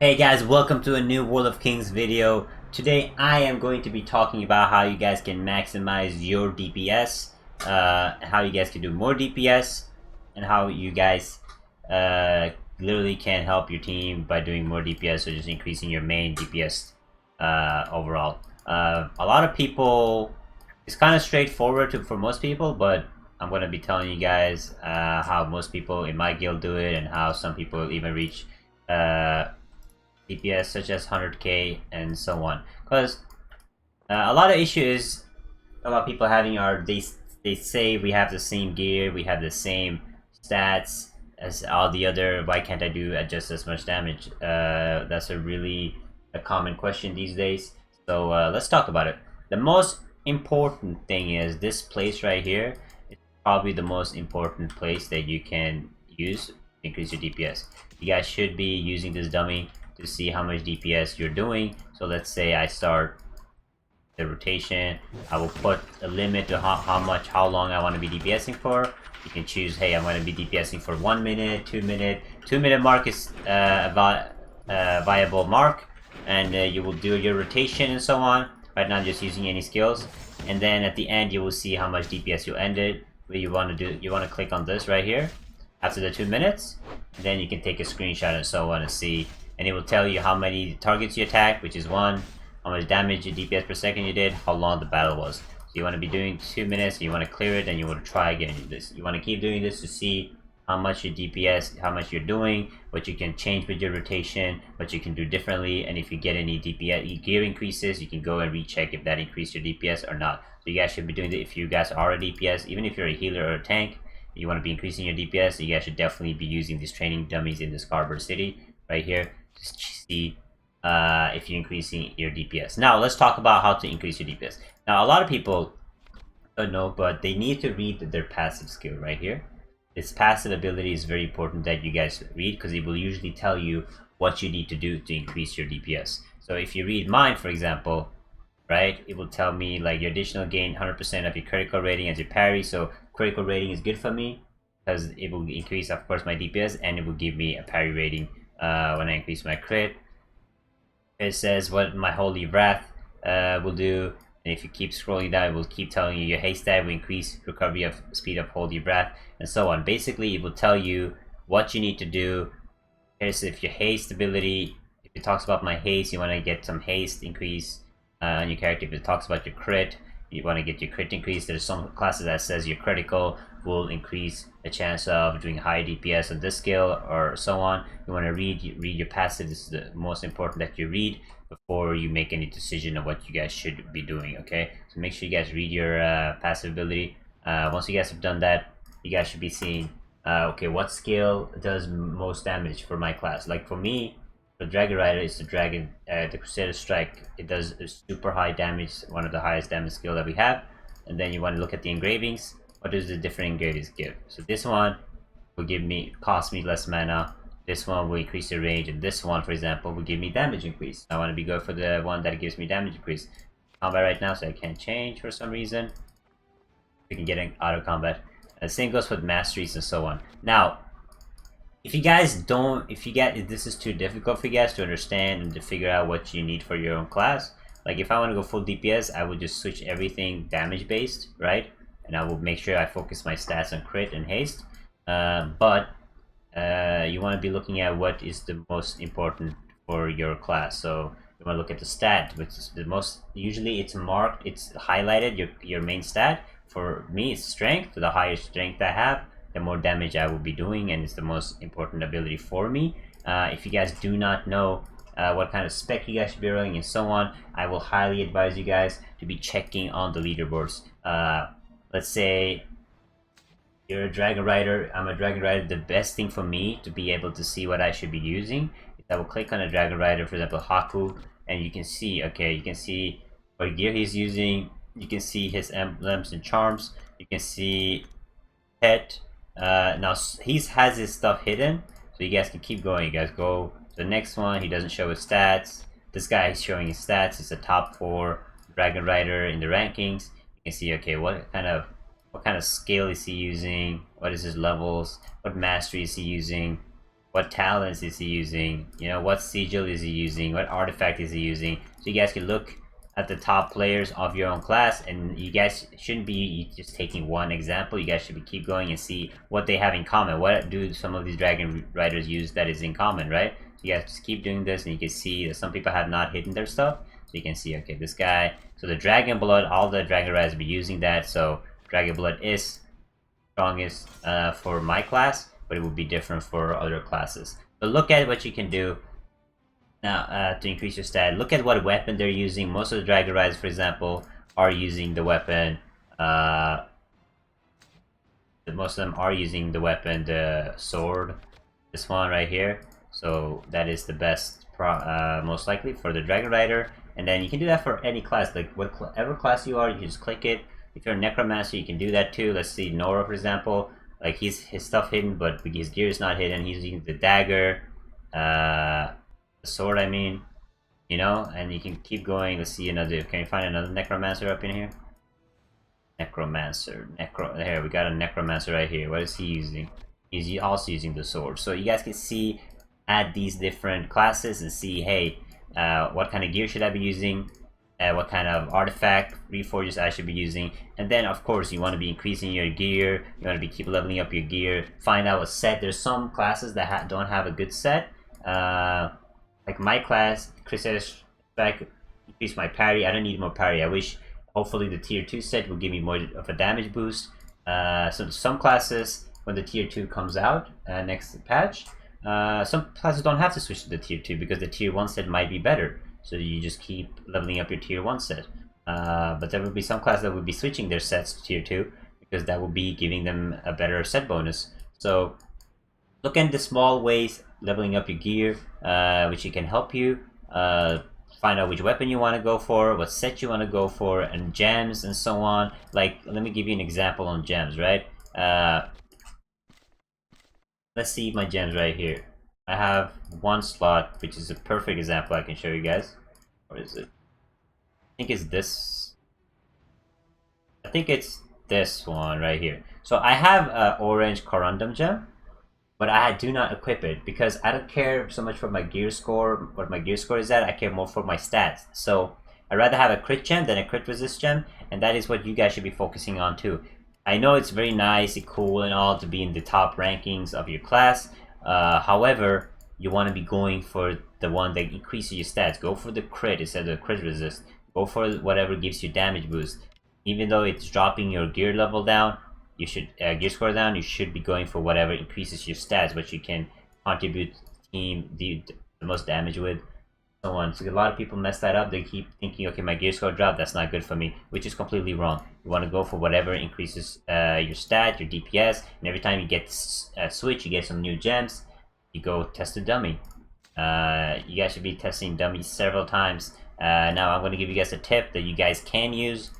Hey guys, welcome to a new World of Kings video. Today I am going to be talking about how you guys can maximize your DPS, how you guys can do more DPS, and how you guys literally can help your team by doing more DPS or just increasing your main DPS overall. A lot of people, it's kind of straightforward for most people, but I'm going to be telling you guys how most people in my guild do it and how some people even reach DPS such as 100k and so on. Because a lot of issue is a lot of people having they say we have the same gear, we have the same stats as all the other. Why can't I do just as much damage? That's a common question these days. So let's talk about it. The most important thing is this place right here. It's probably the most important place that you can use to increase your DPS. You guys should be using this dummy to see how much DPS you're doing. So let's say I start the rotation. I will put a limit to how long I want to be DPSing for. You can choose, hey, I'm going to be DPSing for 1 minute, 2 minute. 2 minute mark is a viable mark, and you will do your rotation and so on. Right now I'm just using any skills, and then at the end you will see how much DPS you ended. What you want to do, you want to click on this right here after the 2 minutes, and then you can take a screenshot and so on and see, and it will tell you how many targets you attacked, which is 1, how much damage your DPS per second you did, how long the battle was. So you want to be doing 2 minutes, you want to clear it, and you want to try again. You want to keep doing this to see how much your DPS, how much you're doing, what you can change with your rotation, what you can do differently, and if you get any DPS gear increases, you can go and recheck if that increased your DPS or not. So you guys should be doing that if you guys are a DPS, even if you're a healer or a tank, you want to be increasing your DPS, you guys should definitely be using these training dummies in this Cardboard City right here to see if you're increasing your DPS. Now let's talk about how to increase your DPS. Now a lot of people don't know, but they need to read their passive skill right here. This passive ability is very important that you guys read because it will usually tell you what you need to do to increase your DPS. So if you read mine, for example, right, it will tell me like your additional gain 100% of your critical rating as your parry. So critical rating is good for me because it will increase, of course, my DPS, and it will give me a parry rating when I increase my crit. It says what my Holy Wrath will do, and if you keep scrolling down, it will keep telling you your haste stat will increase recovery of speed of Holy Wrath, and so on. Basically, it will tell you what you need to do. Here's if your haste ability, if it talks about my haste, you want to get some haste increase on your character. If it talks about your crit, you want to get your crit increase. There's some classes that says your critical will increase the chance of doing high DPS on this skill or so on. You want to read your passive. This is the most important that you read before you make any decision of what you guys should be doing. Okay, so make sure you guys read your passive ability. Once you guys have done that, you guys should be seeing okay, what skill does most damage for my class. Like for me, the Dragon Rider is the Crusader Strike. It does a super high damage, one of the highest damage skill that we have. And then you want to look at the engravings. What does the different engravings give? So this one will cost me less mana. This one will increase the range, and this one, for example, will give me damage increase. I want to go for the one that gives me damage increase. Combat right now, so I can't change for some reason. We can get in auto combat. And the same goes with masteries and so on. Now, if this is too difficult for you guys to understand and to figure out what you need for your own class, like if I want to go full DPS, I would just switch everything damage based, right? And I will make sure I focus my stats on crit and haste. But you want to be looking at what is the most important for your class. So you want to look at the stat, which is the most, usually it's marked, it's highlighted, your main stat. For me, it's strength. The higher strength I have, the more damage I will be doing, and it's the most important ability for me. If you guys do not know what kind of spec you guys should be rolling and so on, I will highly advise you guys to be checking on the leaderboards. Let's say you're a Dragon Rider, I'm a Dragon Rider. The best thing for me to be able to see what I should be using is I will click on a Dragon Rider, for example Haku, and you can see, okay, you can see what gear he's using, you can see his emblems and charms, you can see pet. Now he has his stuff hidden, so you guys can keep going. You guys go to the next one. He doesn't show his stats. This guy is showing his stats. He's a top 4 Dragon Rider in the rankings. You can see, okay, what kind of skill is he using? What is his levels? What mastery is he using? what talents is he using, you know, what sigil is he using, what artifact is he using. So you guys can look at the top players of your own class, and you guys shouldn't be just taking one example. You guys should keep going and see what they have in common. What do some of these dragon riders use that is in common, right? So you guys just keep doing this, and you can see that some people have not hidden their stuff. So you can see, okay, this guy. So the dragon blood, all the dragon riders will be using that. So dragon blood is strongest for my class, but it will be different for other classes. So look at what you can do now to increase your stat. Look at what weapon they're using. Most of the dragon riders, for example, are using the weapon. Most of them are using the weapon, the sword. This one right here. So that is the best, most likely for the dragon rider. And then you can do that for any class, like whatever class you are. You can just click it. If you're a necromancer, you can do that too. Let's see, Nora, for example. Like his stuff hidden, but his gear is not hidden. He's using the dagger, the sword, I mean, you know. And you can keep going. Let's see another. Can you find another necromancer up in here? Necromancer, here we got a necromancer right here. What is he using? He's also using the sword. So you guys can see at these different classes and see, hey, what kind of gear should I be using? What kind of artifact reforges I should be using? And then of course you want to be increasing your gear. You want to be keep leveling up your gear. Find out what set. There's some classes that don't have a good set. Like my class, Chris back increase my parry. I don't need more parry. I wish hopefully the tier 2 set will give me more of a damage boost. So some classes, when the tier 2 comes out next patch, some classes don't have to switch to the tier 2 because the tier 1 set might be better. So you just keep leveling up your tier 1 set. But there will be some classes that will be switching their sets to tier 2 because that will be giving them a better set bonus. So look at the small ways leveling up your gear, which can help you. Find out which weapon you want to go for, what set you want to go for, and gems and so on. Like, let me give you an example on gems, right? Let's see my gems right here. I have one slot, which is a perfect example I can show you guys. What is it? I think it's this. I think it's this one right here. So I have an orange corundum gem, but I do not equip it because I don't care so much for my gear score, what my gear score is at. I care more for my stats. So I'd rather have a crit gem than a crit resist gem, and that is what you guys should be focusing on too. I know it's very nice and cool and all to be in the top rankings of your class. However, you want to be going for the one that increases your stats. Go for the crit instead of the crit resist. Go for whatever gives you damage boost. Even though it's dropping your gear level down, you should gear score down. You should be going for whatever increases your stats, what you can contribute to the team the most damage with, so on. So a lot of people mess that up. They keep thinking, okay, my gear score dropped, that's not good for me, which is completely wrong. You want to go for whatever increases your stat, your DPS, and every time you get a switch, you get some new gems. You go test a dummy. You guys should be testing dummies several times. Now I'm going to give you guys a tip that you guys can use.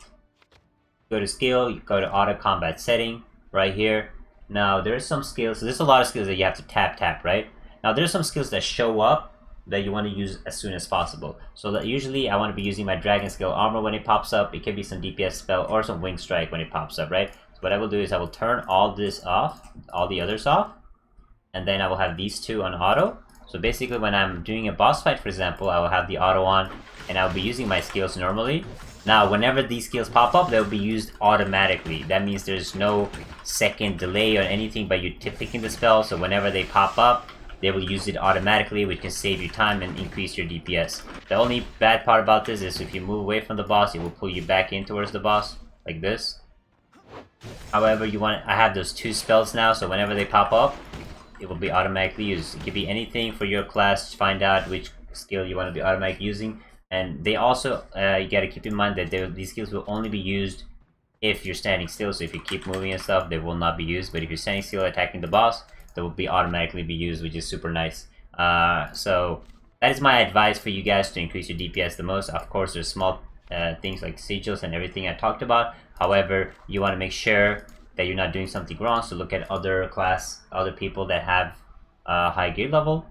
Go to skill, you go to auto combat setting right here. Now there's some skills, so there's a lot of skills that you have to tap, right? Now there's some skills that show up that you want to use as soon as possible. So that usually I want to be using my dragon skill armor when it pops up. It can be some DPS spell or some wing strike when it pops up, right? So what I will do is I will turn all this off, all the others off, and then I will have these two on auto. So basically when I'm doing a boss fight, for example, I will have the auto on and I'll be using my skills normally. Now, whenever these skills pop up, they'll be used automatically. That means there's no second delay or anything by you picking the spell. So whenever they pop up, they will use it automatically, which can save you time and increase your DPS. The only bad part about this is if you move away from the boss, it will pull you back in towards the boss, like this. However, I have those two spells now, so whenever they pop up, it will be automatically used. It could be anything for your class. Find out which skill you want to be automatically using. And they also, you gotta keep in mind that these skills will only be used if you're standing still. So if you keep moving and stuff, they will not be used. But if you're standing still attacking the boss, they will be automatically be used, which is super nice. So that is my advice for you guys to increase your DPS the most. Of course, there's small things like sigils and everything I talked about. However, you want to make sure that you're not doing something wrong. So look at other people that have high gear level,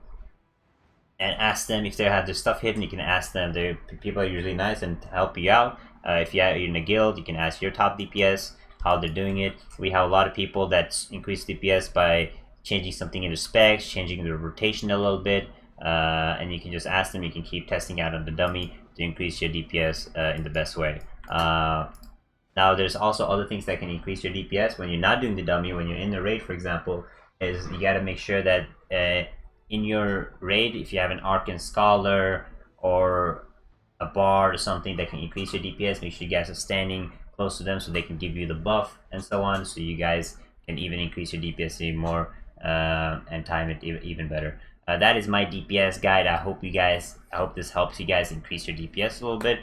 and ask them if they have their stuff hidden. You can ask them. People are usually nice and help you out. If you're in a guild, you can ask your top DPS how they're doing it. We have a lot of people that increase DPS by changing something in the specs, changing the rotation a little bit, and you can just ask them. You can keep testing out on the dummy to increase your DPS in the best way. Now there's also other things that can increase your DPS when you're not doing the dummy. When you're in the raid, for example, is you got to make sure that in your raid, if you have an Arcane Scholar or a bard or something that can increase your DPS, make sure you guys are standing close to them so they can give you the buff and so on, so you guys can even increase your DPS even more and time it even better. That is my DPS guide. I hope this helps you guys increase your DPS a little bit.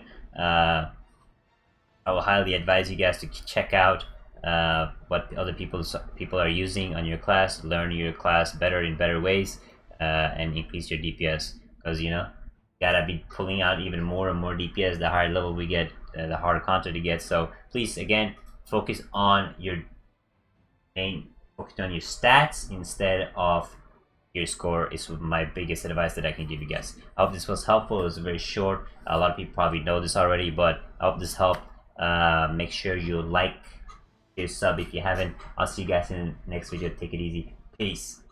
I will highly advise you guys to check out what other people are using on your class, learn your class better in better ways, and increase your DPS. Because gotta be pulling out even more and more DPS. The higher level we get, the harder content to get. So please, again, focus on your stats instead of your score. Is my biggest advice that I can give you guys. I hope this was helpful. It was very short. A lot of people probably know this already, but I hope this helped. Make sure you like, your sub if you haven't. I'll see you guys in the next video. Take it easy. Peace.